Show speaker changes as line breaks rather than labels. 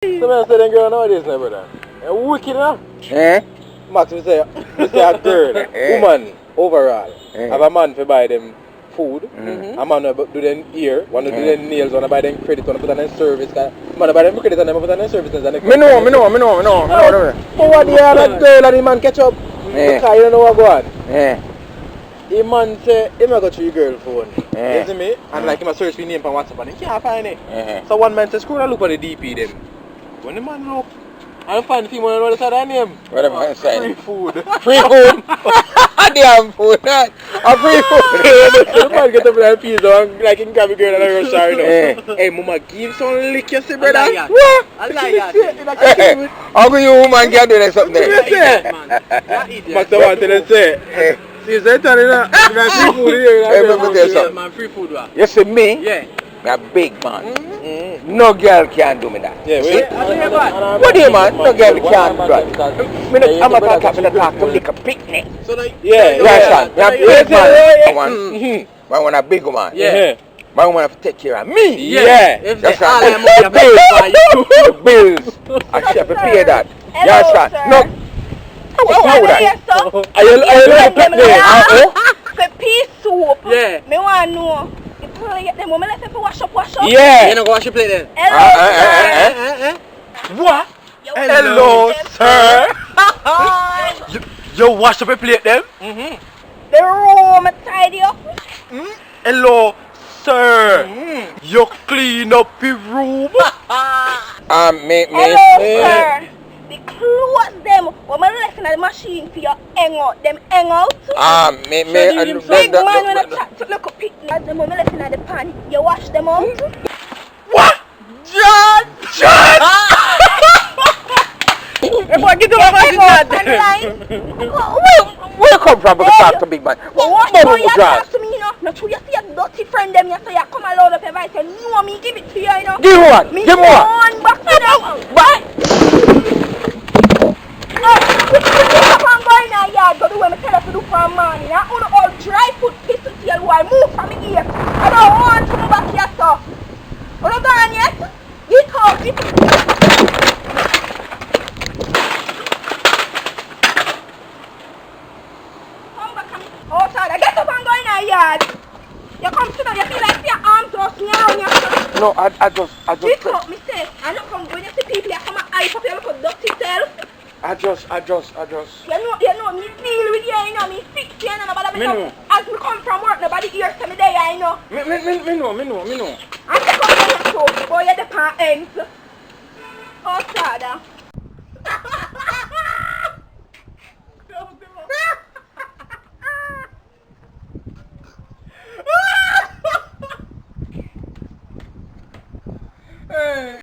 Some of them girl nowadays, my brother. They're wicked, huh?
Eh?
Max, we say a girl, woman, overall, have a man to buy them food, a man will do them ear, one will do them nails, one will buy them credit, one will put on them service, man will buy them credit and them put on them service. Me
know.
But what the other girl and the man catch up? Because you don't know what go on. The man say, he might go to your girl phone, you see me? And like, he might search for your name on WhatsApp and he can't find it. So one man says, scroll and look at the DP them. When the man look, I find the female and what is that name?
What am I saying?
Free food.
Free food? Damn food, not a free food.
The man get up with that pizza and like in cabin girl and I rush her, you know. Hey, mama, give some lick, you see, brother? What?
How can you woman can do that something there?
Max, I want to say, see, is that free food here?
Let me tell you something.
Man, free food, right?
You see me?
Yeah.
I'm a big man. No girl can do me that.
Yeah,
what do you man? No girl can do that. I'm not talking to talk to like a picnic.
So like,
Yes, I'm a big man. I want a big man.
Yeah.
I want to take care of me.
Yeah. If they all them money pay for you.
Bills. I should pay that. You understand? No. How would I? Are you
the pea soup.
Yeah.
Me want to know. You probably get them women left for wash up.
Yeah.
You don't go wash your plate then?
Hello, sir.
What?
You
Hello,
wash
sir. You wash up a plate them?
the room tidy up.
Hello, sir. You clean up your room?
Hello, sir. The clothes them when I left in the machine for your hang out, them hang out.
Big
Big man when I chat to look up picnic, them when I left in the pan, you wash them out.
What? John!
Boy, get over
Where you come from? Because talk to big man.
What you talk to me, you know? Not true, you see a dirty friend them, you say you come along up advice, you know me, give it to you, you know?
Give what?
Me
Give what?
one back to them. What? I'm going out yard, go do what I tell you to do for a man. I want all dry food, piss to tail while move from here. I don't want to move back here, sir. Are you gone yet? Get out, Come back and oh, sorry, get up and go in our yard. You come sit down, you feel like your arms are snarling you.
No, I just.
Get up, me say. I don't come when you see people, you come and eye up your look at dirty self.
I just.
You know, me deal with you, you know, me fix you, you know, nobody me know. As me come from work, nobody hears to me there, you know.
Me know.
And you come here too, boy, you're the parents. Oh, Sada.